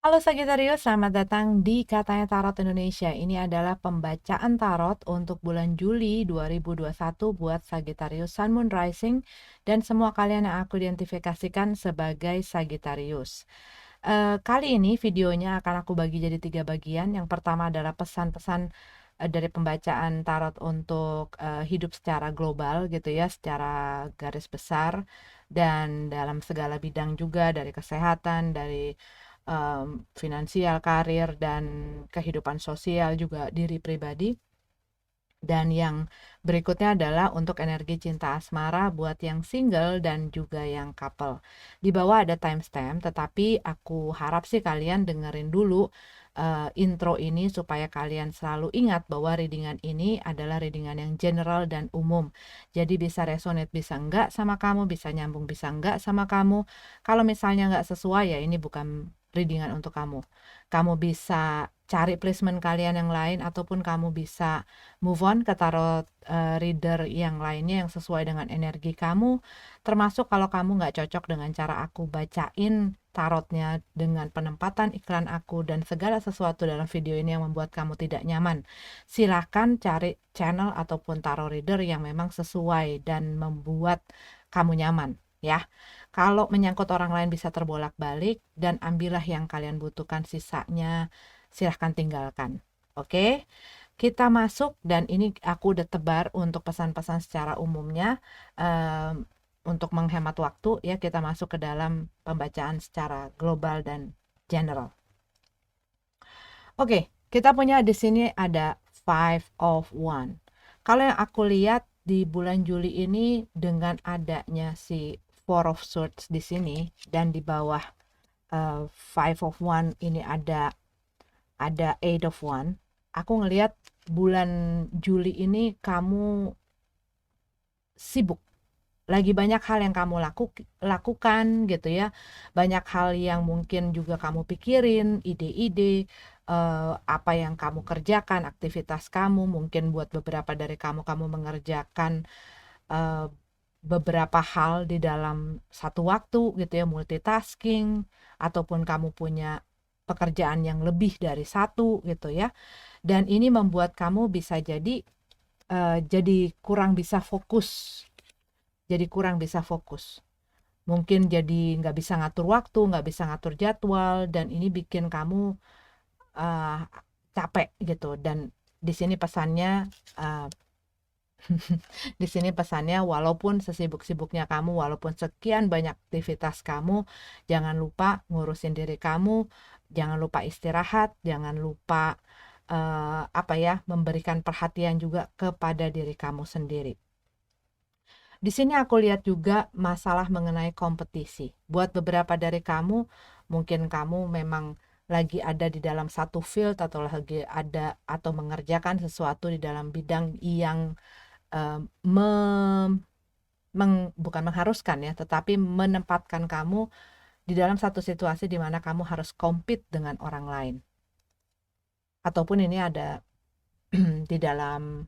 Halo Sagittarius, selamat datang di Katanya Tarot Indonesia. Ini adalah pembacaan tarot untuk bulan Juli 2021 buat Sagittarius Sun Moon Rising dan semua kalian yang aku identifikasikan sebagai Sagittarius. Kali ini videonya akan aku bagi jadi 3 bagian. Yang pertama adalah pesan-pesan dari pembacaan tarot untuk hidup secara global gitu ya, secara garis besar dan dalam segala bidang juga, dari kesehatan, dari finansial, karir, dan kehidupan sosial juga diri pribadi. Dan yang berikutnya adalah untuk energi cinta asmara buat yang single dan juga yang couple. Di bawah ada timestamp, tetapi aku harap sih kalian dengerin dulu intro ini supaya kalian selalu ingat bahwa readingan ini adalah readingan yang general dan umum. Jadi bisa resonate, bisa enggak sama kamu, bisa nyambung, bisa enggak sama kamu. Kalau misalnya enggak sesuai ya ini bukan readingan untuk kamu. Kamu bisa cari placement kalian yang lain ataupun kamu bisa move on ke tarot reader yang lainnya yang sesuai dengan energi kamu, termasuk kalau kamu nggak cocok dengan cara aku bacain tarotnya dengan penempatan iklan aku dan segala sesuatu dalam video ini yang membuat kamu tidak nyaman, silahkan cari channel ataupun tarot reader yang memang sesuai dan membuat kamu nyaman ya. Kalau menyangkut orang lain bisa terbolak-balik dan ambillah yang kalian butuhkan, sisanya silahkan tinggalkan. Oke, kita masuk dan ini aku udah tebar untuk pesan-pesan secara umumnya. Untuk menghemat waktu ya, kita masuk ke dalam pembacaan secara global dan general. Oke, kita punya di sini ada Five of One. Kalau yang aku lihat di bulan Juli ini dengan adanya si Four of Swords di sini dan di bawah Five of One ini ada Eight of One. Aku ngelihat bulan Juli ini kamu sibuk. Lagi banyak hal yang kamu lakukan gitu ya. Banyak hal yang mungkin juga kamu pikirin, ide-ide, apa yang kamu kerjakan, aktivitas kamu. Mungkin buat beberapa dari kamu mengerjakan eh, beberapa hal di dalam satu waktu gitu ya, multitasking, ataupun kamu punya pekerjaan yang lebih dari satu gitu ya. Dan ini membuat kamu bisa jadi kurang bisa fokus, mungkin jadi nggak bisa ngatur waktu, nggak bisa ngatur jadwal, dan ini bikin kamu uh, capek gitu. Dan di sini pesannya uh, di sini pesannya walaupun sesibuk-sibuknya kamu, walaupun sekian banyak aktivitas kamu, jangan lupa ngurusin diri kamu, jangan lupa istirahat, jangan lupa apa ya, memberikan perhatian juga kepada diri kamu sendiri. Di sini aku lihat juga masalah mengenai kompetisi. Buat beberapa dari kamu, mungkin kamu memang lagi ada di dalam satu field atau lagi ada atau mengerjakan sesuatu di dalam bidang yang eh, me- bukan mengharuskan ya, tetapi menempatkan kamu di dalam satu situasi di mana kamu harus compete dengan orang lain. Ataupun ini ada di dalam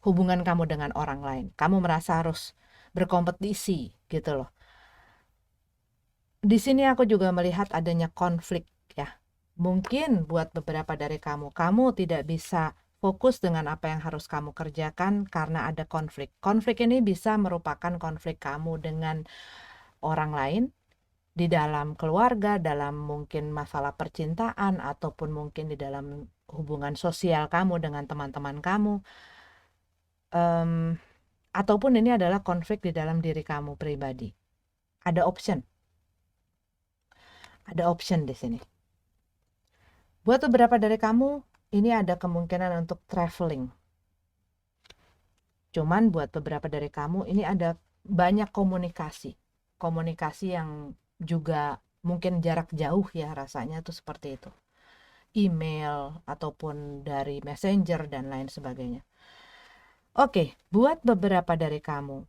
hubungan kamu dengan orang lain. Kamu merasa harus berkompetisi gitu loh. Di sini aku juga melihat adanya konflik ya. Mungkin buat beberapa dari kamu tidak bisa fokus dengan apa yang harus kamu kerjakan karena ada konflik. Konflik ini bisa merupakan konflik kamu dengan orang lain, di dalam keluarga, dalam mungkin masalah percintaan, ataupun mungkin di dalam hubungan sosial kamu dengan teman-teman kamu. Ataupun ini adalah konflik di dalam diri kamu pribadi. Ada option. Ada option di sini. Buat beberapa dari kamu, ini ada kemungkinan untuk traveling. Cuman buat beberapa dari kamu, ini ada banyak komunikasi. Komunikasi yang juga mungkin jarak jauh ya, rasanya tuh seperti itu. Email ataupun dari messenger dan lain sebagainya. Oke, buat beberapa dari kamu,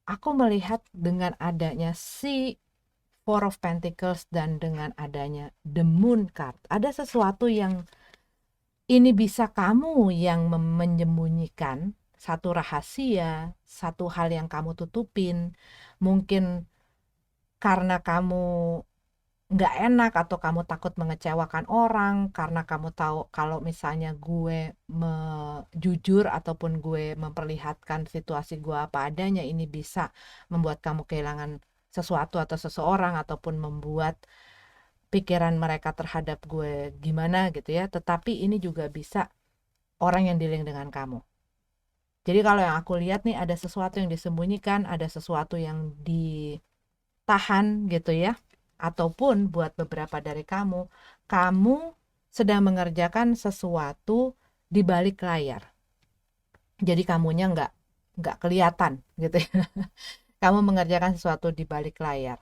aku melihat dengan adanya si Four of Pentacles dan dengan adanya The Moon card, ada sesuatu yang ini bisa kamu yang menyembunyikan satu rahasia, satu hal yang kamu tutupin. Mungkin karena kamu nggak enak atau kamu takut mengecewakan orang karena kamu tahu kalau misalnya gue jujur ataupun gue memperlihatkan situasi gue apa adanya, ini bisa membuat kamu kehilangan sesuatu atau seseorang ataupun membuat pikiran mereka terhadap gue gimana gitu ya. Tetapi ini juga bisa orang yang dealing dengan kamu. Jadi kalau yang aku lihat nih, ada sesuatu yang disembunyikan, ada sesuatu yang ditahan gitu ya. Ataupun buat beberapa dari kamu, kamu sedang mengerjakan sesuatu di balik layar. Jadi kamunya nggak kelihatan gitu ya. Kamu mengerjakan sesuatu di balik layar.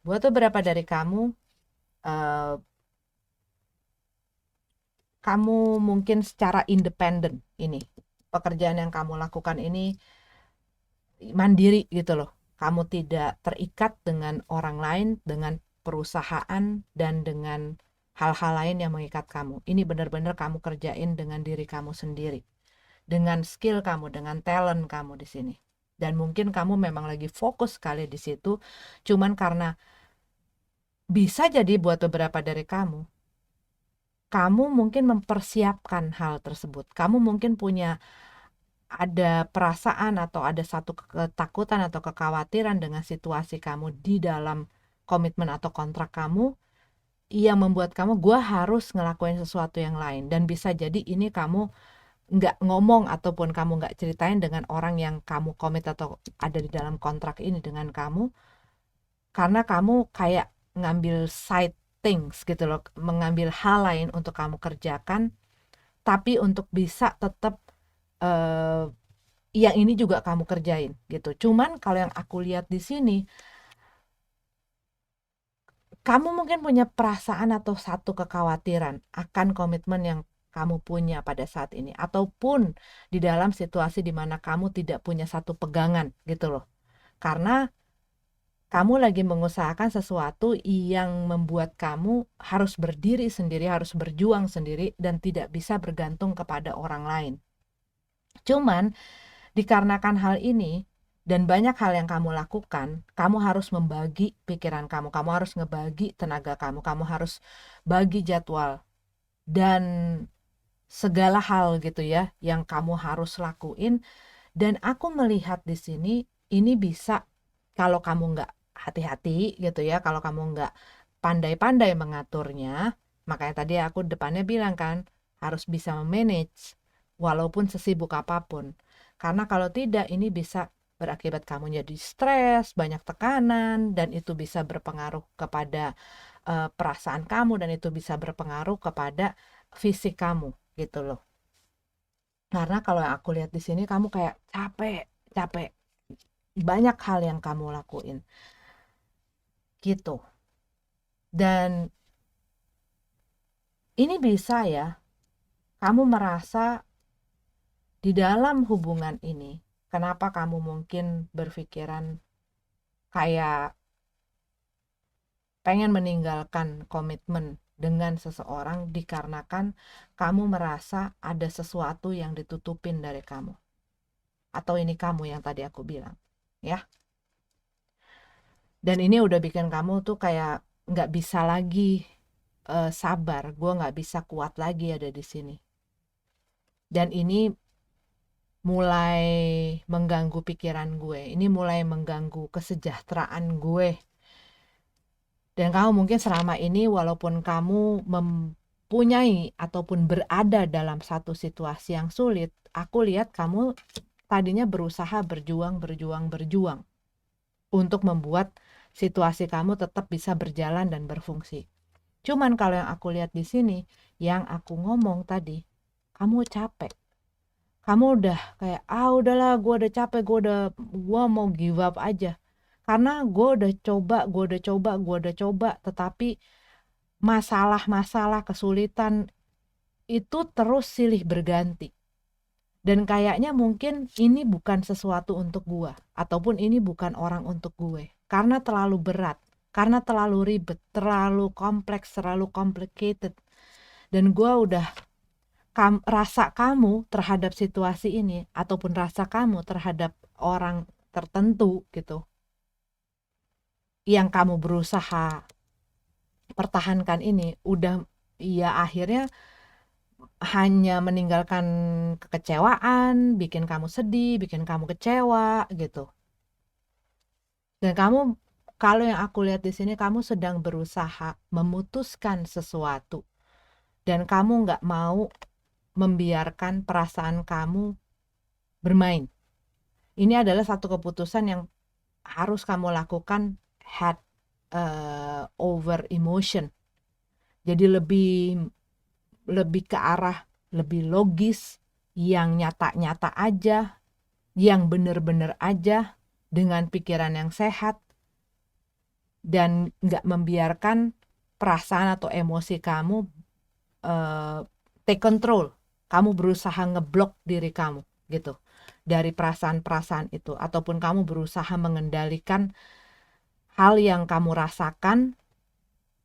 Buat beberapa dari kamu, eh, kamu mungkin secara independen ini. Pekerjaan yang kamu lakukan ini mandiri gitu loh. Kamu tidak terikat dengan orang lain, dengan perusahaan, dan dengan hal-hal lain yang mengikat kamu. Ini benar-benar kamu kerjain dengan diri kamu sendiri, dengan skill kamu, dengan talent kamu di sini. Dan mungkin kamu memang lagi fokus sekali di situ, cuman karena bisa jadi buat beberapa dari kamu mungkin mempersiapkan hal tersebut. Kamu mungkin ada perasaan atau ada satu ketakutan atau kekhawatiran dengan situasi kamu di dalam komitmen atau kontrak kamu yang membuat kamu, gue harus ngelakuin sesuatu yang lain. Dan bisa jadi ini kamu nggak ngomong ataupun kamu nggak ceritain dengan orang yang kamu komit atau ada di dalam kontrak ini dengan kamu, karena kamu kayak ngambil side things gitu loh, mengambil hal lain untuk kamu kerjakan, tapi untuk bisa tetap eh, yang ini juga kamu kerjain gitu. Cuman kalau yang aku lihat di sini, kamu mungkin punya perasaan atau satu kekhawatiran akan komitmen yang kamu punya pada saat ini, ataupun di dalam situasi di mana kamu tidak punya satu pegangan gitu loh. Karena kamu lagi mengusahakan sesuatu yang membuat kamu harus berdiri sendiri, harus berjuang sendiri, dan tidak bisa bergantung kepada orang lain. Cuman dikarenakan hal ini dan banyak hal yang kamu lakukan, kamu harus membagi pikiran kamu harus ngebagi tenaga kamu harus bagi jadwal dan segala hal gitu ya yang kamu harus lakuin. Dan aku melihat di sini ini bisa, kalau kamu nggak hati-hati gitu ya, kalau kamu nggak pandai-pandai mengaturnya, makanya tadi aku depannya bilang kan harus bisa memanage walaupun sesibuk apapun. Karena kalau tidak, ini bisa berakibat kamu jadi stres, banyak tekanan, dan itu bisa berpengaruh kepada perasaan kamu, dan itu bisa berpengaruh kepada fisik kamu gitu loh. Karena kalau yang aku lihat di sini kamu kayak capek, capek. Banyak hal yang kamu lakuin. Gitu. Dan ini bisa ya, kamu merasa di dalam hubungan ini, kenapa kamu mungkin berpikiran kayak pengen meninggalkan komitmen dengan seseorang dikarenakan kamu merasa ada sesuatu yang ditutupin dari kamu. Atau ini kamu yang tadi aku bilang, ya. Dan ini udah bikin kamu tuh kayak nggak bisa lagi sabar, gue nggak bisa kuat lagi ada di sini. Dan ini mulai mengganggu pikiran gue, ini mulai mengganggu kesejahteraan gue. Dan kamu mungkin selama ini walaupun kamu mempunyai ataupun berada dalam satu situasi yang sulit, aku lihat kamu tadinya berusaha berjuang untuk membuat situasi kamu tetap bisa berjalan dan berfungsi. Cuman kalau yang aku lihat di sini, yang aku ngomong tadi, kamu capek. Kamu udah kayak, udahlah, gue mau give up aja. Karena gue udah coba, tetapi masalah-masalah, kesulitan itu terus silih berganti. Dan kayaknya mungkin ini bukan sesuatu untuk gue, ataupun ini bukan orang untuk gue. Karena terlalu berat, karena terlalu ribet, terlalu kompleks, terlalu complicated. Dan gue udah rasa kamu terhadap situasi ini ataupun rasa kamu terhadap orang tertentu gitu yang kamu berusaha pertahankan ini udah ya akhirnya hanya meninggalkan kekecewaan, bikin kamu sedih, bikin kamu kecewa gitu. Dan kamu, kalau yang aku lihat di sini, kamu sedang berusaha memutuskan sesuatu dan kamu nggak mau membiarkan perasaan kamu bermain. Ini adalah satu keputusan yang harus kamu lakukan head over emotion. Jadi lebih lebih ke arah lebih logis, yang nyata-nyata aja, yang bener-bener aja, dengan pikiran yang sehat, dan nggak membiarkan perasaan atau emosi kamu take control. Kamu berusaha ngeblok diri kamu gitu dari perasaan-perasaan itu, ataupun kamu berusaha mengendalikan hal yang kamu rasakan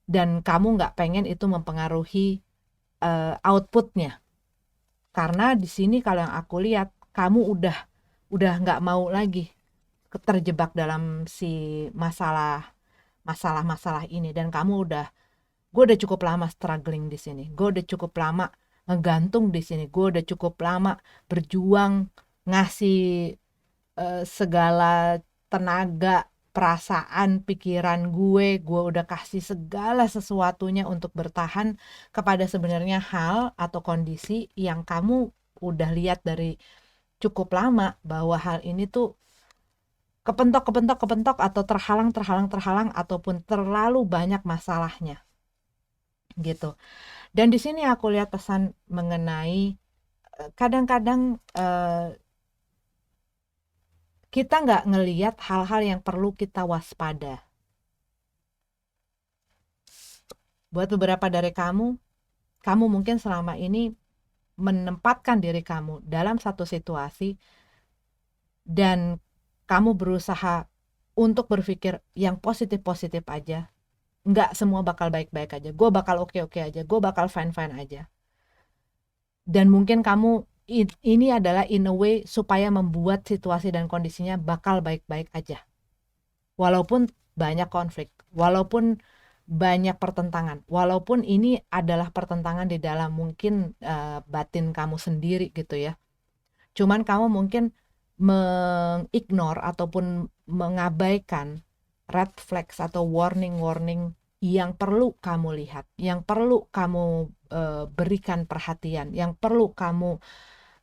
dan kamu nggak pengen itu mempengaruhi outputnya. Karena di sini kalau yang aku lihat, kamu udah nggak mau lagi terjebak dalam si masalah ini, dan gue udah cukup lama struggling di sini, gue udah cukup lama ngegantung di sini, gue udah cukup lama berjuang ngasih segala tenaga, perasaan, pikiran gue udah kasih segala sesuatunya untuk bertahan kepada sebenarnya hal atau kondisi yang kamu udah lihat dari cukup lama bahwa hal ini tuh kepentok atau terhalang ataupun terlalu banyak masalahnya gitu. Dan di sini aku lihat pesan mengenai kadang-kadang kita nggak ngelihat hal-hal yang perlu kita waspada. Buat beberapa dari kamu mungkin selama ini menempatkan diri kamu dalam satu situasi dan kamu berusaha untuk berpikir yang positif-positif aja. Nggak semua bakal baik-baik aja. Gue bakal oke-oke aja. Gue bakal fine-fine aja. Dan mungkin kamu ini adalah in a way supaya membuat situasi dan kondisinya bakal baik-baik aja. Walaupun banyak konflik, walaupun banyak pertentangan, walaupun ini adalah pertentangan di dalam mungkin batin kamu sendiri gitu ya. Cuman kamu mungkin mengignore ataupun mengabaikan red flags atau warning-warning yang perlu kamu lihat, yang perlu kamu berikan perhatian, yang perlu kamu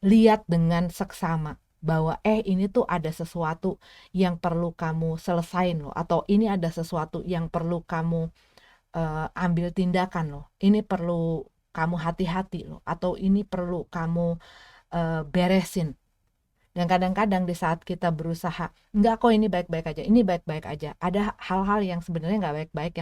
lihat dengan seksama bahwa ini tuh ada sesuatu yang perlu kamu selesain loh, atau ini ada sesuatu yang perlu kamu ambil tindakan loh, ini perlu kamu hati-hati loh, atau ini perlu kamu beresin. Dan kadang-kadang di saat kita berusaha, enggak kok ini baik-baik aja, ini baik-baik aja, ada hal-hal yang sebenarnya nggak baik-baik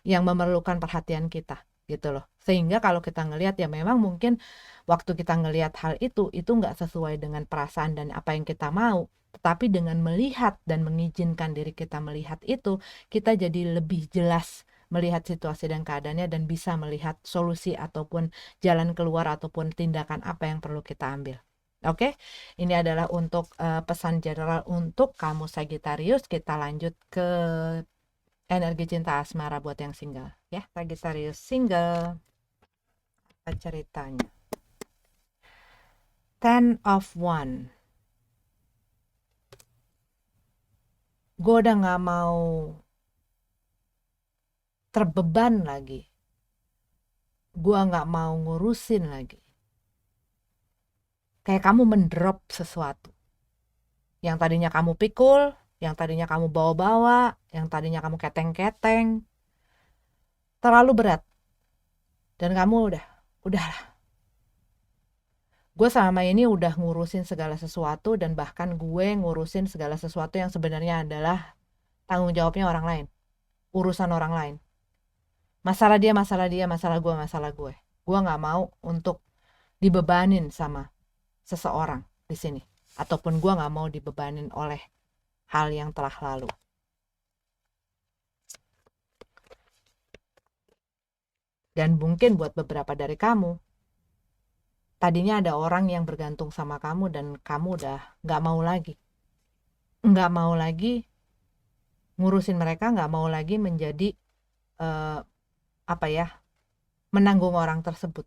yang memerlukan perhatian kita gitu loh. Sehingga kalau kita ngelihat ya memang mungkin waktu kita ngelihat hal itu nggak sesuai dengan perasaan dan apa yang kita mau. Tetapi dengan melihat dan mengizinkan diri kita melihat itu, kita jadi lebih jelas melihat situasi dan keadaannya dan bisa melihat solusi ataupun jalan keluar ataupun tindakan apa yang perlu kita ambil. Oke, ini adalah untuk pesan general untuk kamu Sagittarius. Kita lanjut ke energi cinta asmara buat yang single ya. Sagittarius single, apa ceritanya? Ten of One. Gue udah gak mau terbeban lagi, gue gak mau ngurusin lagi. Kayak kamu mendrop sesuatu yang tadinya kamu pikul, yang tadinya kamu bawa-bawa, yang tadinya kamu keteng-keteng, terlalu berat. Dan kamu udahlah. Gue selama ini udah ngurusin segala sesuatu, dan bahkan gue ngurusin segala sesuatu yang sebenarnya adalah tanggung jawabnya orang lain, urusan orang lain. Masalah dia, masalah gue. Gue nggak mau untuk dibebanin sama seseorang di sini, ataupun gue nggak mau dibebanin oleh hal yang telah lalu. Dan mungkin buat beberapa dari kamu, tadinya ada orang yang bergantung sama kamu dan kamu udah nggak mau lagi ngurusin mereka, nggak mau lagi menjadi eh, apa ya, menanggung orang tersebut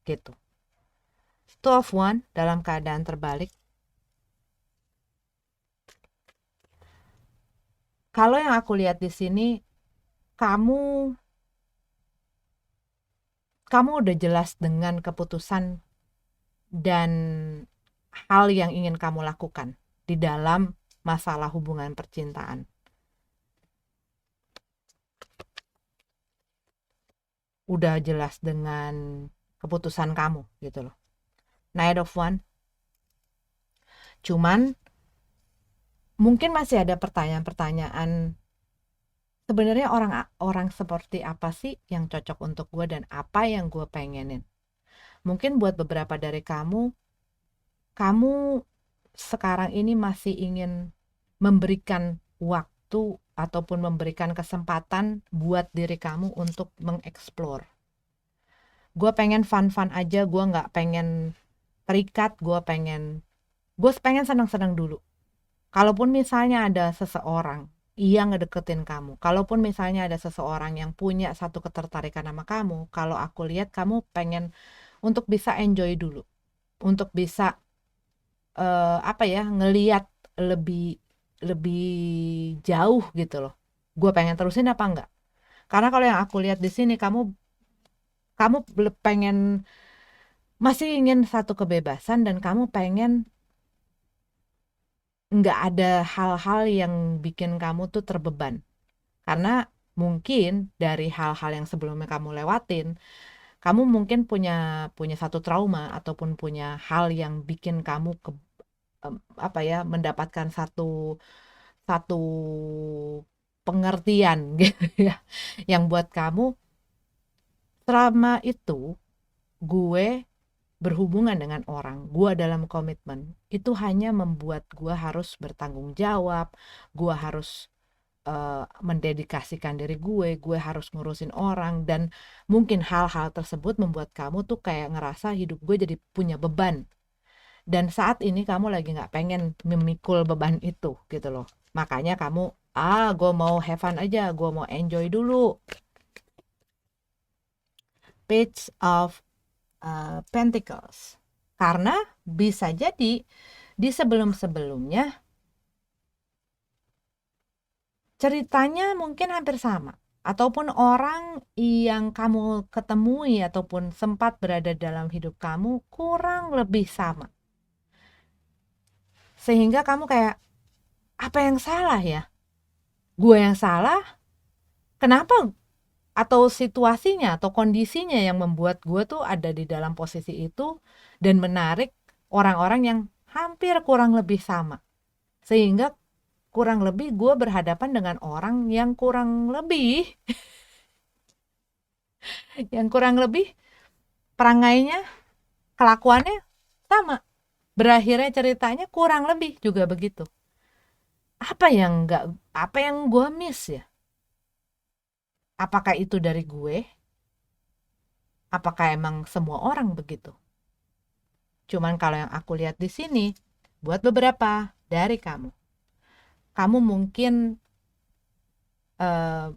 gitu. Two of One dalam keadaan terbalik. Kalau yang aku lihat di sini, kamu kamu udah jelas dengan keputusan dan hal yang ingin kamu lakukan di dalam masalah hubungan percintaan. Udah jelas dengan keputusan kamu gitu loh. Knight of One. Cuman mungkin masih ada pertanyaan-pertanyaan, sebenarnya orang seperti apa sih yang cocok untuk gue dan apa yang gue pengenin. Mungkin buat beberapa dari kamu sekarang ini masih ingin memberikan waktu ataupun memberikan kesempatan buat diri kamu untuk mengeksplor. Gue pengen fun-fun aja, gue nggak pengen terikat, gue pengen senang-senang dulu. Kalaupun misalnya ada seseorang yang ngedeketin kamu, kalaupun misalnya ada seseorang yang punya satu ketertarikan sama kamu, kalau aku lihat kamu pengen untuk bisa enjoy dulu, untuk bisa apa ya, ngeliat lebih lebih jauh gitu loh. Gue pengen terusin apa enggak? Karena kalau yang aku lihat di sini, kamu kamu pengen, masih ingin satu kebebasan dan kamu pengen nggak ada hal-hal yang bikin kamu tuh terbeban. Karena mungkin dari hal-hal yang sebelumnya kamu lewatin, kamu mungkin punya punya satu trauma ataupun punya hal yang bikin kamu apa ya, mendapatkan satu satu pengertian gitu ya, yang buat kamu selama itu gue berhubungan dengan orang, gue dalam komitmen, itu hanya membuat gue harus bertanggung jawab, gue harus mendedikasikan diri gue harus ngurusin orang, dan mungkin hal-hal tersebut membuat kamu tuh kayak ngerasa hidup gue jadi punya beban. Dan saat ini kamu lagi nggak pengen memikul beban itu gitu loh. Makanya kamu, gue mau have fun aja, gue mau enjoy dulu. Page of Pentacles. Karena bisa jadi di sebelum-sebelumnya ceritanya mungkin hampir sama. Ataupun orang yang kamu ketemui ataupun sempat berada dalam hidup kamu kurang lebih sama. Sehingga kamu kayak, apa yang salah ya? Gue yang salah? Kenapa? Atau situasinya atau kondisinya yang membuat gue tuh ada di dalam posisi itu dan menarik orang-orang yang hampir kurang lebih sama. Sehingga kurang lebih gue berhadapan dengan orang yang kurang lebih perangainya, kelakuannya sama. Berakhirnya ceritanya kurang lebih juga begitu. Apa yang gue miss ya? Apakah itu dari gue? Apakah emang semua orang begitu? Cuman kalau yang aku lihat di sini, buat beberapa dari kamu mungkin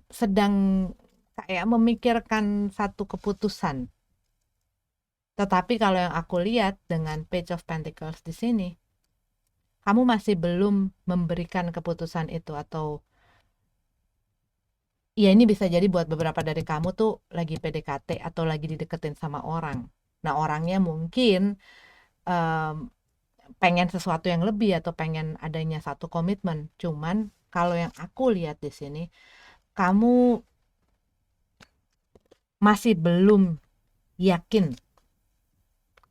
sedang kayak memikirkan satu keputusan. Tetapi kalau yang aku lihat dengan Page of Pentacles di sini, kamu masih belum memberikan keputusan itu, atau ya ini bisa jadi buat beberapa dari kamu tuh lagi PDKT atau lagi dideketin sama orang. Nah, orangnya mungkin um, pengen sesuatu yang lebih atau pengen adanya satu komitmen. Cuman kalau yang aku lihat di sini, kamu masih belum yakin,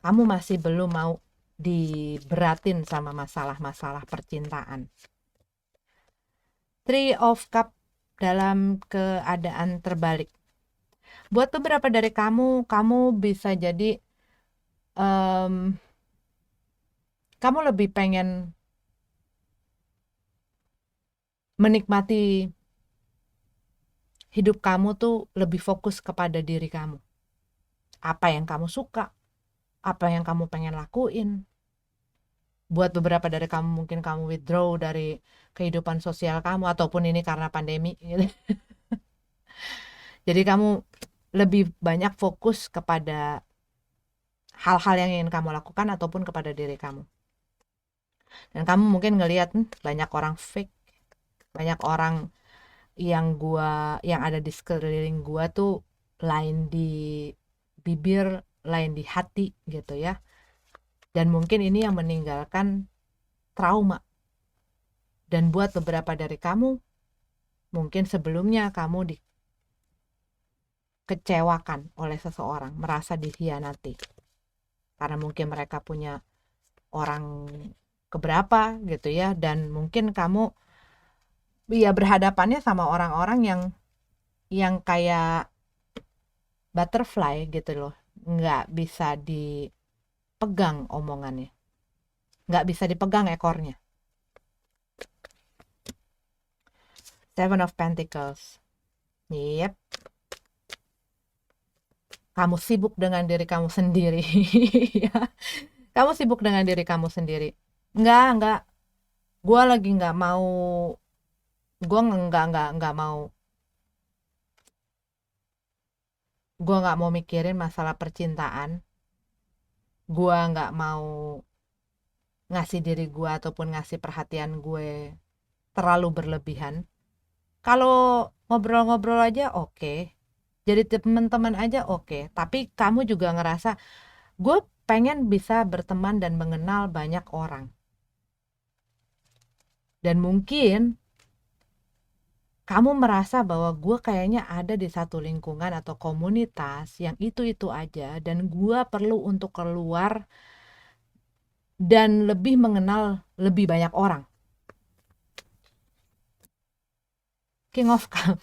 kamu masih belum mau diberatin sama masalah-masalah percintaan. Three of Cup dalam keadaan terbalik. Buat beberapa dari kamu bisa jadi kamu lebih pengen menikmati hidup kamu tuh lebih fokus kepada diri kamu. Apa yang kamu suka, apa yang kamu pengen lakuin. Buat beberapa dari kamu mungkin kamu withdraw dari kehidupan sosial kamu, ataupun ini karena pandemi gitu. Jadi kamu lebih banyak fokus kepada hal-hal yang ingin kamu lakukan ataupun kepada diri kamu. Dan kamu mungkin ngelihat banyak orang fake, banyak orang yang ada di sekeliling gua tuh lain di bibir, lain di hati gitu ya. Dan mungkin ini yang meninggalkan trauma. Dan buat beberapa dari kamu, mungkin sebelumnya kamu dikecewakan oleh seseorang, merasa dikhianati. Karena mungkin mereka punya orang keberapa gitu ya, dan mungkin kamu ya berhadapannya sama orang-orang yang kayak butterfly gitu loh, nggak bisa dipegang omongannya, nggak bisa dipegang ekornya. Seven of Pentacles. Yep, kamu sibuk dengan diri kamu sendiri. Ya, kamu sibuk dengan diri kamu sendiri. Nggak, gue lagi nggak mau, gue nggak mau, gue nggak mau mikirin masalah percintaan. Gue nggak mau ngasih diri gue ataupun ngasih perhatian gue terlalu berlebihan. Kalau ngobrol-ngobrol aja oke, jadi teman-teman aja oke, tapi kamu juga ngerasa gue pengen bisa berteman dan mengenal banyak orang. Dan mungkin kamu merasa bahwa gue kayaknya ada di satu lingkungan atau komunitas yang itu-itu aja, dan gue perlu untuk keluar dan lebih mengenal lebih banyak orang. King of Cup.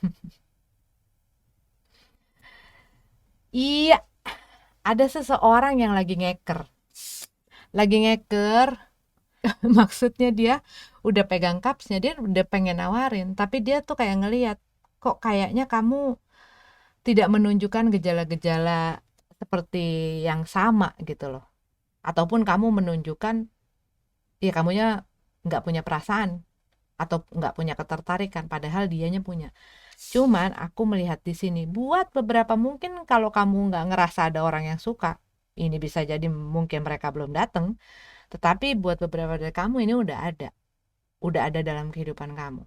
Iya, ada seseorang yang lagi ngeker. Lagi ngeker, maksudnya dia udah pegang cupsnya, dia udah pengen nawarin, tapi dia tuh kayak ngelihat, kok kayaknya kamu tidak menunjukkan gejala-gejala seperti yang sama gitu loh. Ataupun kamu menunjukkan, ya kamunya nggak punya perasaan atau nggak punya ketertarikan, padahal dianya punya. Cuman aku melihat di sini, buat beberapa mungkin kalau kamu nggak ngerasa ada orang yang suka, ini bisa jadi mungkin mereka belum datang, tetapi buat beberapa dari kamu ini udah ada dalam kehidupan kamu.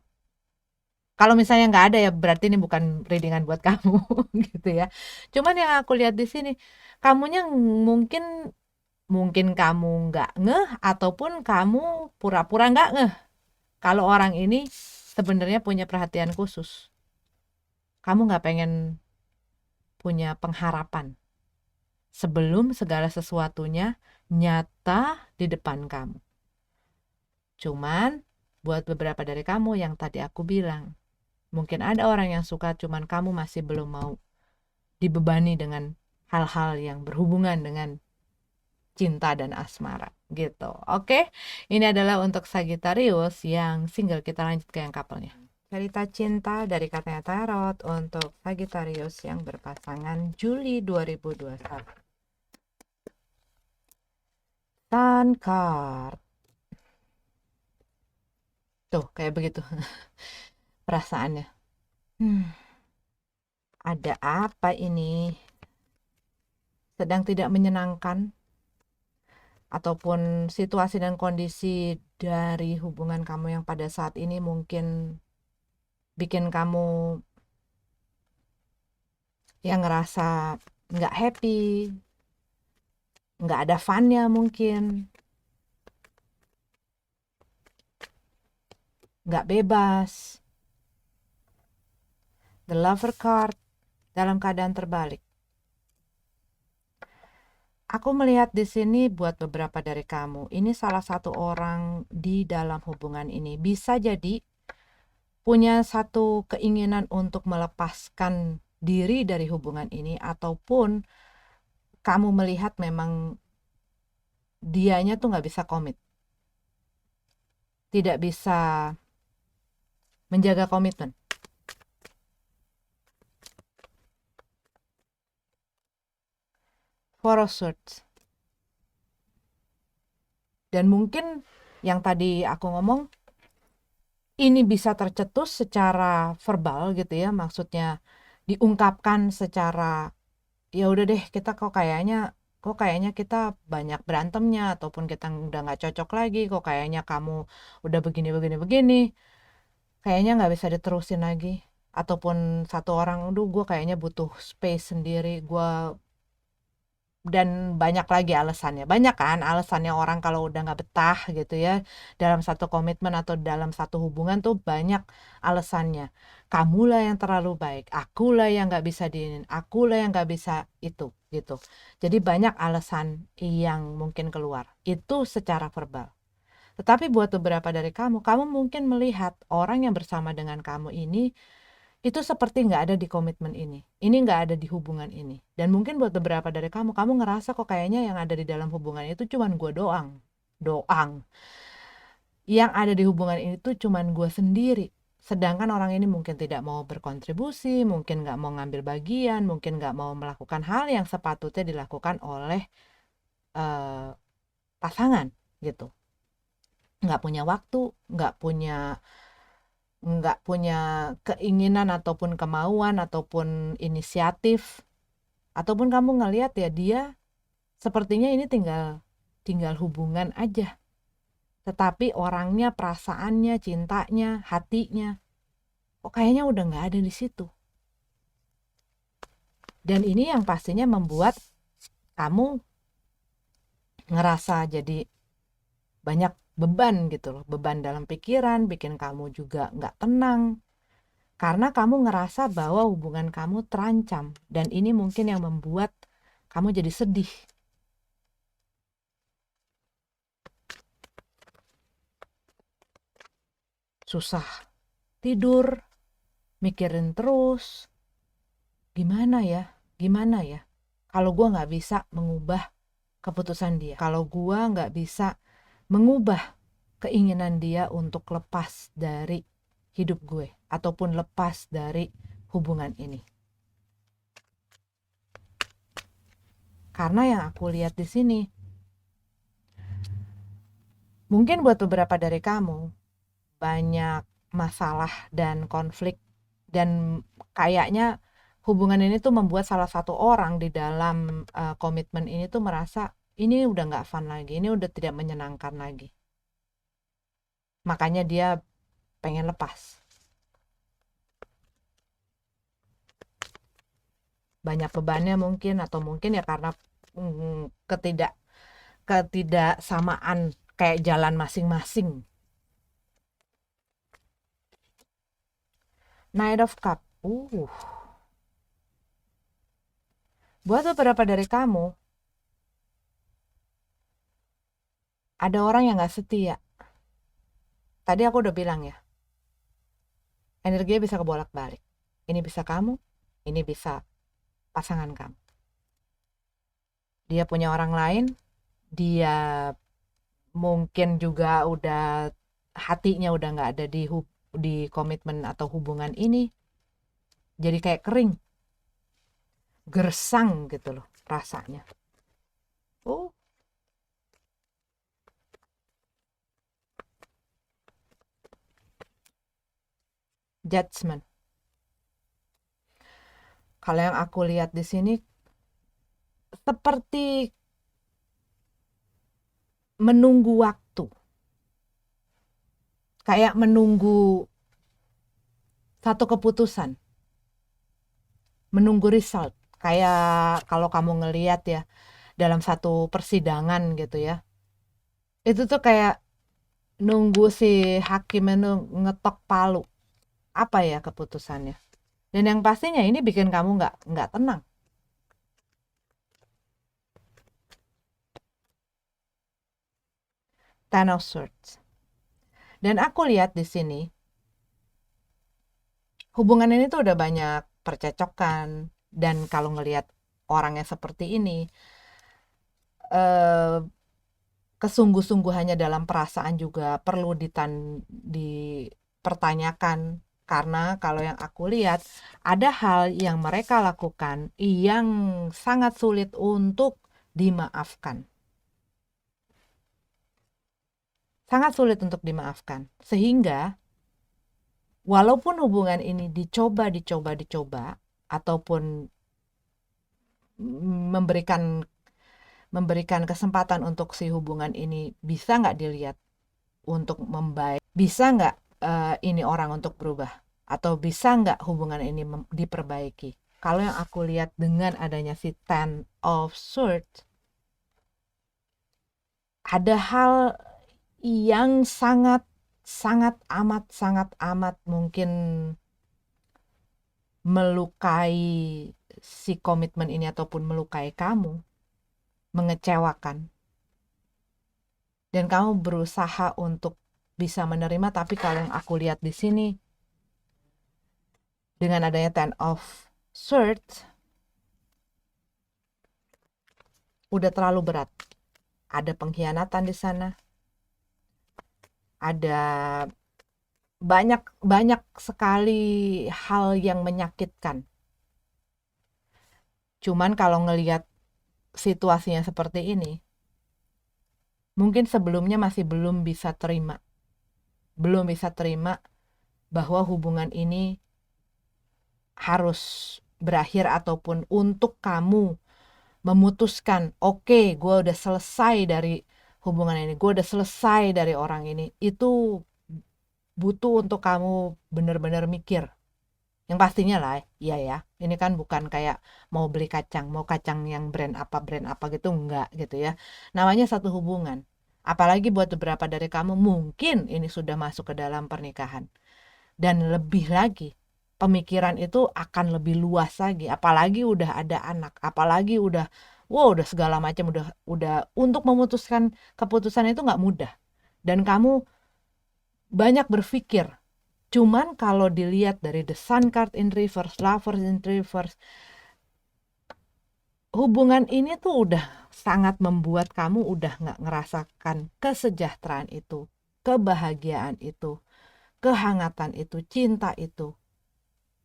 Kalau misalnya nggak ada ya berarti ini bukan readingan buat kamu gitu ya. Cuman yang aku lihat di sini, kamunya mungkin mungkin kamu nggak ngeh ataupun kamu pura-pura nggak ngeh kalau orang ini sebenarnya punya perhatian khusus. Kamu nggak pengen punya pengharapan sebelum segala sesuatunya nyata di depan kamu. Cuman buat beberapa dari kamu yang tadi aku bilang, mungkin ada orang yang suka, cuman kamu masih belum mau dibebani dengan hal-hal yang berhubungan dengan cinta dan asmara gitu. Oke, ini adalah untuk Sagittarius yang single. Kita lanjut ke yang couple-nya. Cerita cinta dari katanya Tarot untuk Sagittarius yang berpasangan Juli 2021. Sun card. Tuh, kayak begitu perasaannya. Ada apa ini? Sedang tidak menyenangkan, ataupun situasi dan kondisi dari hubungan kamu yang pada saat ini mungkin bikin kamu yang ngerasa nggak happy, nggak ada funnya mungkin, nggak bebas. The Lover card dalam keadaan terbalik. Aku melihat di sini buat beberapa dari kamu, ini salah satu orang di dalam hubungan ini bisa jadi punya satu keinginan untuk melepaskan diri dari hubungan ini, ataupun kamu melihat memang dianya tuh nggak bisa komit, tidak bisa menjaga komitmen. Four of Swords. Dan mungkin yang tadi aku ngomong, ini bisa tercetus secara verbal gitu ya, maksudnya diungkapkan secara, ya udah deh kita kok kayaknya kita banyak berantemnya, ataupun kita udah nggak cocok lagi, kok kayaknya kamu udah begini begini begini, kayaknya nggak bisa diterusin lagi. Ataupun satu orang, aduh gue kayaknya butuh space sendiri, gue, dan banyak lagi alasannya. Banyak kan alasannya orang kalau udah nggak betah gitu ya dalam satu komitmen atau dalam satu hubungan tuh banyak alasannya. Kamulah yang terlalu baik, akulah yang nggak bisa diinin, akulah yang nggak bisa itu gitu. Jadi banyak alasan yang mungkin keluar. Itu secara verbal. Tetapi buat beberapa dari kamu mungkin melihat orang yang bersama dengan kamu ini itu seperti nggak ada di komitmen ini nggak ada di hubungan ini. Dan mungkin buat beberapa dari kamu ngerasa kok kayaknya yang ada di dalam hubungan itu cuman gue doang. Yang ada di hubungan ini tuh cuman gue sendiri. Sedangkan orang ini mungkin tidak mau berkontribusi, mungkin nggak mau ngambil bagian, mungkin nggak mau melakukan hal yang sepatutnya dilakukan oleh eh, pasangan gitu. Nggak punya waktu, nggak punya keinginan ataupun kemauan ataupun inisiatif, ataupun kamu ngelihat ya dia sepertinya ini tinggal tinggal hubungan aja, tetapi orangnya, perasaannya, cintanya, hatinya kok kayaknya udah nggak ada di situ. Dan ini yang pastinya membuat kamu ngerasa jadi banyak beban gitu loh, beban dalam pikiran, bikin kamu juga nggak tenang. Karena kamu ngerasa bahwa hubungan kamu terancam, dan ini mungkin yang membuat kamu jadi sedih. Susah tidur, mikirin terus, gimana ya, gimana ya. Kalau gue nggak bisa mengubah keputusan dia, kalau gue nggak bisa mengubah keinginan dia untuk lepas dari hidup gue, ataupun lepas dari hubungan ini. Karena yang aku lihat di sini, mungkin buat beberapa dari kamu banyak masalah dan konflik, dan kayaknya hubungan ini tuh membuat salah satu orang di dalam komitmen ini tuh merasa ini udah nggak fun lagi, ini udah tidak menyenangkan lagi, makanya dia pengen lepas. Banyak bebannya mungkin, atau mungkin ya karena ketidaksamaan kayak jalan masing-masing. Knight of Cup. Buat beberapa dari kamu, ada orang yang gak setia. Tadi aku udah bilang ya, energinya bisa kebolak-balik. Ini bisa kamu, ini bisa pasangan kamu. Dia punya orang lain, dia mungkin juga udah, hatinya udah gak ada di komitmen atau hubungan ini. Jadi kayak kering, gersang gitu loh rasanya. Oh, judgment. Kalau yang aku lihat di sini seperti menunggu waktu. Kayak menunggu satu keputusan. Menunggu result. Kayak kalau kamu ngelihat ya dalam satu persidangan gitu ya. Itu tuh kayak nunggu si hakim itu ngetok palu. Apa ya keputusannya? Dan yang pastinya ini bikin kamu nggak tenang. Ten of Swords. Dan aku lihat di sini hubungan ini tuh udah banyak percecokan, dan kalau ngelihat orangnya seperti ini, eh, kesungguh-sungguhannya dalam perasaan juga perlu dipertanyakan. Karena kalau yang aku lihat, ada hal yang mereka lakukan yang sangat sulit untuk dimaafkan. sangat sulit untuk dimaafkan. Sehingga walaupun hubungan ini dicoba, ataupun memberikan kesempatan untuk si hubungan ini bisa nggak dilihat untuk membaik, bisa nggak ini orang untuk berubah, atau bisa nggak hubungan ini diperbaiki. Kalau yang aku lihat dengan adanya si Ten of Swords, ada hal yang sangat sangat amat mungkin melukai si komitmen ini ataupun melukai kamu, mengecewakan. Dan kamu berusaha untuk bisa menerima, tapi kalau yang aku lihat di sini dengan adanya Ten of Swords udah terlalu berat. Ada pengkhianatan di sana. Ada banyak sekali hal yang menyakitkan. Cuman kalau ngelihat situasinya seperti ini, mungkin sebelumnya masih belum bisa terima bahwa hubungan ini harus berakhir, ataupun untuk kamu memutuskan, oke, gue udah selesai dari hubungan ini, gue udah selesai dari orang ini. Itu butuh untuk kamu benar-benar mikir. Yang pastinya lah, iya ya, ini kan bukan kayak mau beli kacang, mau kacang yang brand apa gitu, enggak gitu ya. Namanya satu hubungan. Apalagi buat beberapa dari kamu mungkin ini sudah masuk ke dalam pernikahan. Dan lebih lagi, pemikiran itu akan lebih luas lagi. Apalagi udah ada anak, apalagi udah, wow, udah segala macam, udah untuk memutuskan keputusan itu nggak mudah. Dan kamu banyak berpikir. Cuman kalau dilihat dari the sun card in reverse, lovers in reverse, hubungan ini tuh udah sangat membuat kamu udah nggak ngerasakan kesejahteraan itu, kebahagiaan itu, kehangatan itu, cinta itu,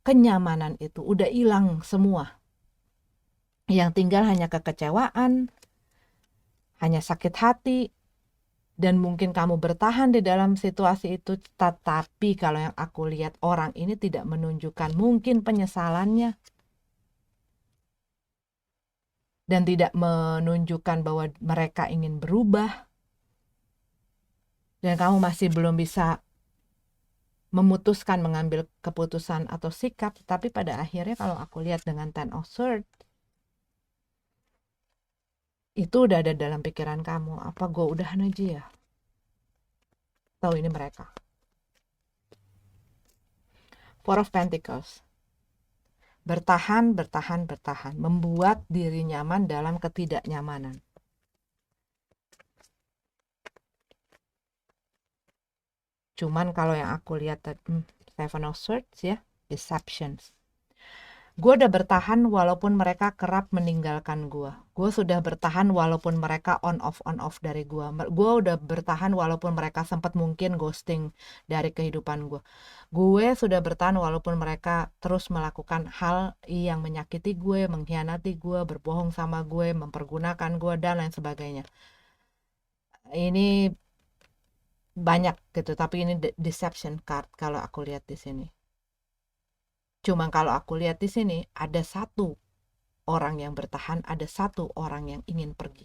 kenyamanan itu, udah hilang semua. Yang tinggal hanya kekecewaan, hanya sakit hati, dan mungkin kamu bertahan di dalam situasi itu. Tetapi kalau yang aku lihat, orang ini tidak menunjukkan mungkin penyesalannya, dan tidak menunjukkan bahwa mereka ingin berubah, dan kamu masih belum bisa memutuskan mengambil keputusan atau sikap. Tapi pada akhirnya kalau aku lihat dengan Ten of Swords, itu udah ada dalam pikiran kamu, apa gue udahan aja ya, tahu ini mereka. Four of Pentacles, bertahan, membuat diri nyaman dalam ketidaknyamanan. Cuman kalau yang aku lihat Seven of Swords ya, deceptions. Gue udah bertahan walaupun mereka kerap meninggalkan gue. Gue sudah bertahan walaupun mereka on off dari gue. Gue udah bertahan walaupun mereka sempat mungkin ghosting dari kehidupan gue. Gue sudah bertahan walaupun mereka terus melakukan hal yang menyakiti gue, mengkhianati gue, berbohong sama gue, mempergunakan gue, dan lain sebagainya. Ini banyak gitu, tapi ini deception card kalau aku lihat di sini. Cuma kalau aku lihat di sini ada satu orang yang bertahan, ada satu orang yang ingin pergi.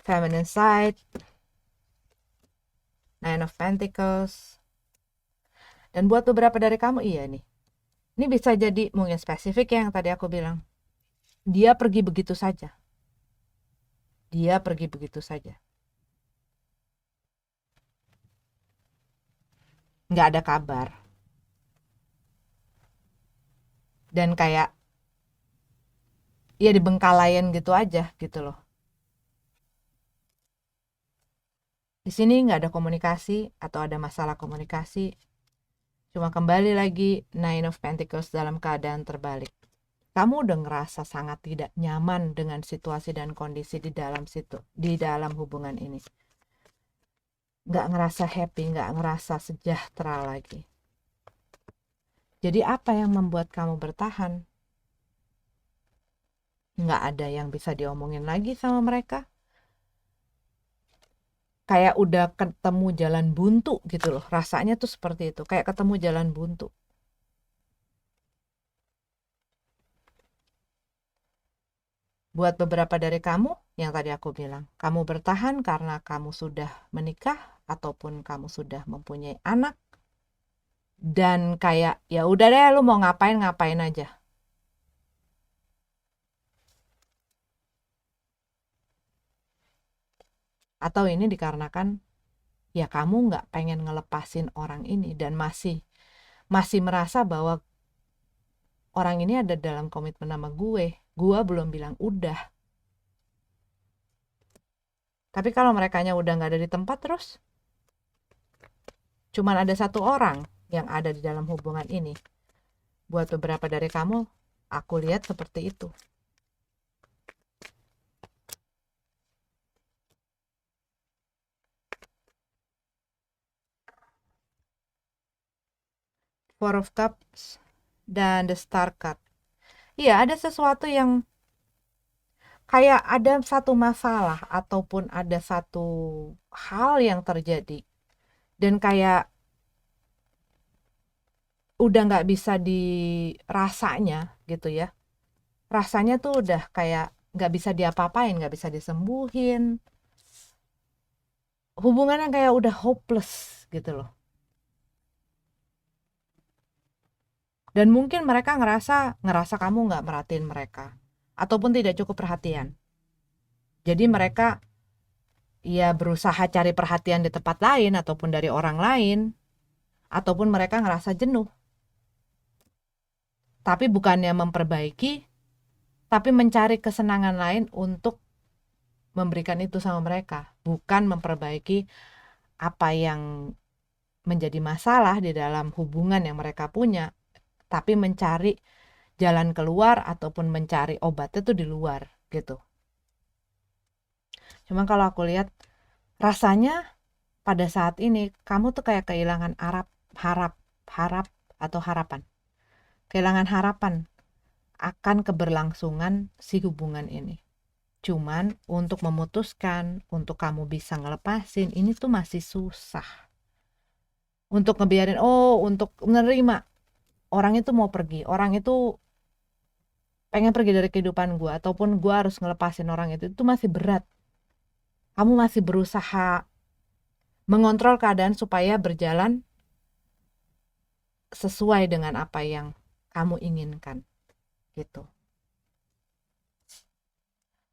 Feminine side, Nine of Pentacles. Dan buat beberapa dari kamu, iya nih, ini bisa jadi mungkin spesifik yang tadi aku bilang. Dia pergi begitu saja. Nggak ada kabar. Dan kayak ya dibengkalain gitu aja gitu loh. Di sini nggak ada komunikasi atau ada masalah komunikasi. Cuma kembali lagi Nine of Pentacles dalam keadaan terbalik. Kamu udah ngerasa sangat tidak nyaman dengan situasi dan kondisi di dalam hubungan ini. Nggak ngerasa happy, nggak ngerasa sejahtera lagi. Jadi apa yang membuat kamu bertahan? Nggak ada yang bisa diomongin lagi sama mereka. kayak udah ketemu jalan buntu gitu loh. Rasanya tuh seperti itu, kayak ketemu jalan buntu. Buat beberapa dari kamu, yang tadi aku bilang, kamu bertahan karena kamu sudah menikah ataupun kamu sudah mempunyai anak dan kayak ya udah deh lu mau ngapain ngapain aja. Atau ini dikarenakan ya kamu nggak pengen ngelepasin orang ini dan masih masih merasa bahwa orang ini ada dalam komitmen sama gue belum bilang udah. Tapi kalau merekanya udah nggak ada di tempat terus, cuman ada satu orang yang ada di dalam hubungan ini. Buat beberapa dari kamu, aku lihat seperti itu. Four of Cups dan the Star Card. Iya, ada sesuatu yang kayak ada satu masalah ataupun ada satu hal yang terjadi dan kayak udah nggak bisa dirasanya gitu ya. Rasanya tuh udah kayak nggak bisa diapa-apain, nggak bisa disembuhin. Hubungan yang kayak udah hopeless gitu loh. Dan mungkin mereka ngerasa kamu nggak merhatiin mereka ataupun tidak cukup perhatian. Jadi mereka ya berusaha cari perhatian di tempat lain ataupun dari orang lain ataupun mereka ngerasa jenuh. Tapi bukannya memperbaiki, tapi mencari kesenangan lain untuk memberikan itu sama mereka, bukan memperbaiki apa yang menjadi masalah di dalam hubungan yang mereka punya, tapi mencari jalan keluar ataupun mencari obatnya tuh di luar gitu. Cuma kalau aku lihat rasanya pada saat ini kamu tuh kayak kehilangan harap atau harapan. Kehilangan harapan akan keberlangsungan si hubungan ini. Cuman untuk memutuskan, untuk kamu bisa ngelepasin, ini tuh masih susah. Untuk ngebiarin, untuk menerima orang itu mau pergi, orang itu pengen pergi dari kehidupan gue, ataupun gue harus ngelepasin orang itu masih berat. Kamu masih berusaha mengontrol keadaan supaya berjalan sesuai dengan apa yang kamu inginkan gitu.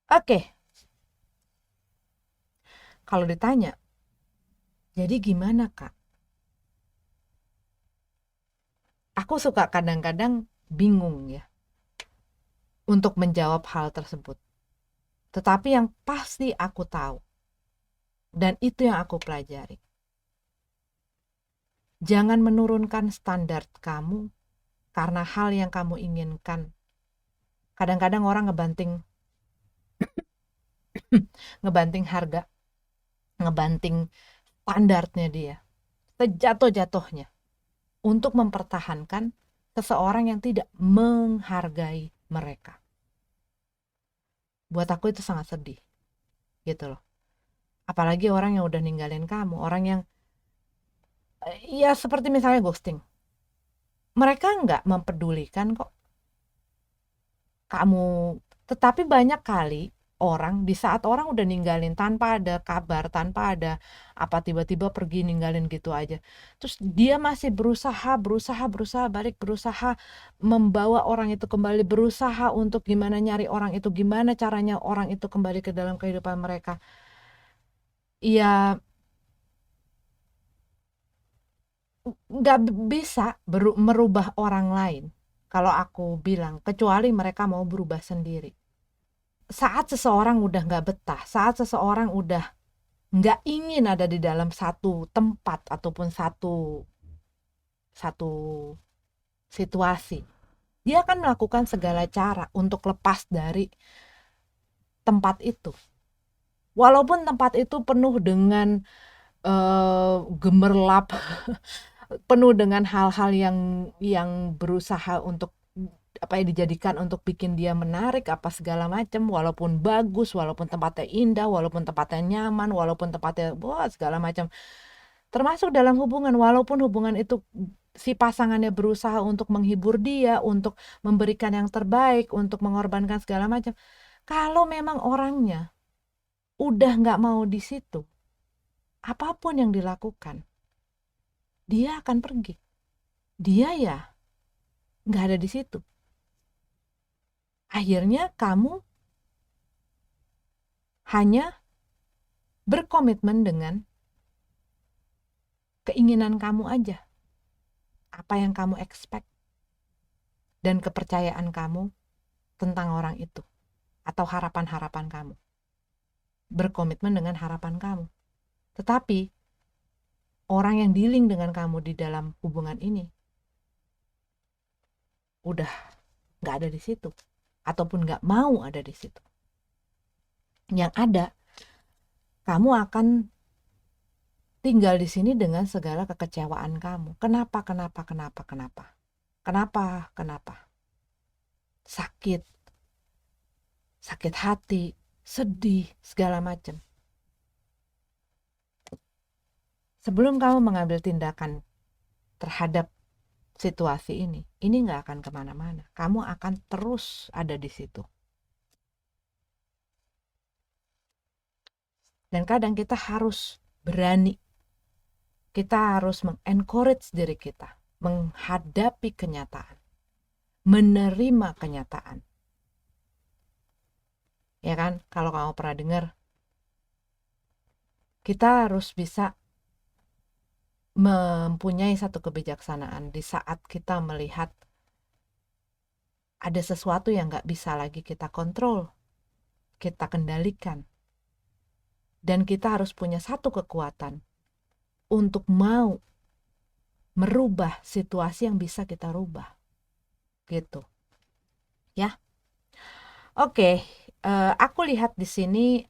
Oke, kalau ditanya, jadi gimana kak? Aku suka kadang-kadang bingung ya untuk menjawab hal tersebut. Tetapi yang pasti aku tahu, dan itu yang aku pelajari. Jangan menurunkan standar kamu karena hal yang kamu inginkan. Kadang-kadang orang ngebanting harga, ngebanting standarnya dia, sejatuh-jatuhnya untuk mempertahankan seseorang yang tidak menghargai mereka. Buat aku itu sangat sedih gitu loh. Apalagi orang yang udah ninggalin kamu, orang yang ya seperti misalnya ghosting. Mereka nggak mempedulikan kok kamu, tetapi banyak kali orang di saat orang udah ninggalin tanpa ada kabar, tanpa ada apa tiba-tiba pergi ninggalin gitu aja. Terus dia masih berusaha balik, berusaha membawa orang itu kembali, berusaha untuk gimana nyari orang itu, gimana caranya orang itu kembali ke dalam kehidupan mereka. Ya nggak bisa merubah orang lain. Kalau aku bilang, kecuali mereka mau berubah sendiri. Saat seseorang udah nggak betah, saat seseorang udah nggak ingin ada di dalam satu tempat ataupun satu situasi, dia akan melakukan segala cara untuk lepas dari tempat itu. Walaupun tempat itu penuh dengan gemerlap, penuh dengan hal-hal yang berusaha untuk dijadikan untuk bikin dia menarik apa segala macam, walaupun bagus, walaupun tempatnya indah, walaupun tempatnya nyaman, walaupun tempatnya segala macam. Termasuk dalam hubungan, walaupun hubungan itu si pasangannya berusaha untuk menghibur dia, untuk memberikan yang terbaik, untuk mengorbankan segala macam. Kalau memang orangnya udah nggak mau di situ, apapun yang dilakukan, dia akan pergi. Dia ya nggak ada di situ. Akhirnya kamu hanya berkomitmen dengan keinginan kamu aja, apa yang kamu expect, dan kepercayaan kamu tentang orang itu, atau harapan-harapan kamu. Berkomitmen dengan harapan kamu. Tetapi orang yang dealing dengan kamu di dalam hubungan ini udah nggak ada di situ, ataupun nggak mau ada di situ. Yang ada, kamu akan tinggal di sini dengan segala kekecewaan kamu. Kenapa? Sakit hati, sedih, segala macam. Sebelum kamu mengambil tindakan terhadap situasi ini nggak akan kemana-mana. Kamu akan terus ada di situ. Dan kadang kita harus berani. Kita harus mengencourage diri kita, menghadapi kenyataan, menerima kenyataan. Ya kan? Kalau kamu pernah dengar, kita harus bisa mempunyai satu kebijaksanaan di saat kita melihat ada sesuatu yang nggak bisa lagi kita kontrol, kita kendalikan. Dan kita harus punya satu kekuatan untuk mau merubah situasi yang bisa kita rubah. Gitu. Ya. Oke, aku lihat di sini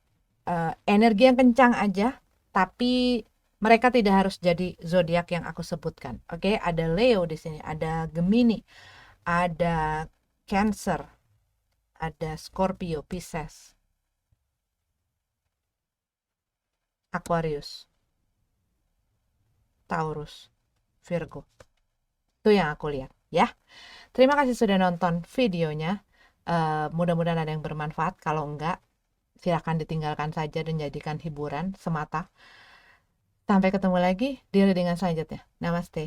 energi yang kencang aja, tapi mereka tidak harus jadi zodiak yang aku sebutkan. Oke, ada Leo di sini, ada Gemini, ada Cancer, ada Scorpio, Pisces, Aquarius, Taurus, Virgo. Itu yang aku lihat ya. Terima kasih sudah nonton videonya. Mudah-mudahan ada yang bermanfaat. Kalau enggak, silakan ditinggalkan saja dan jadikan hiburan semata. Sampai ketemu lagi di readingan selanjutnya. Namaste.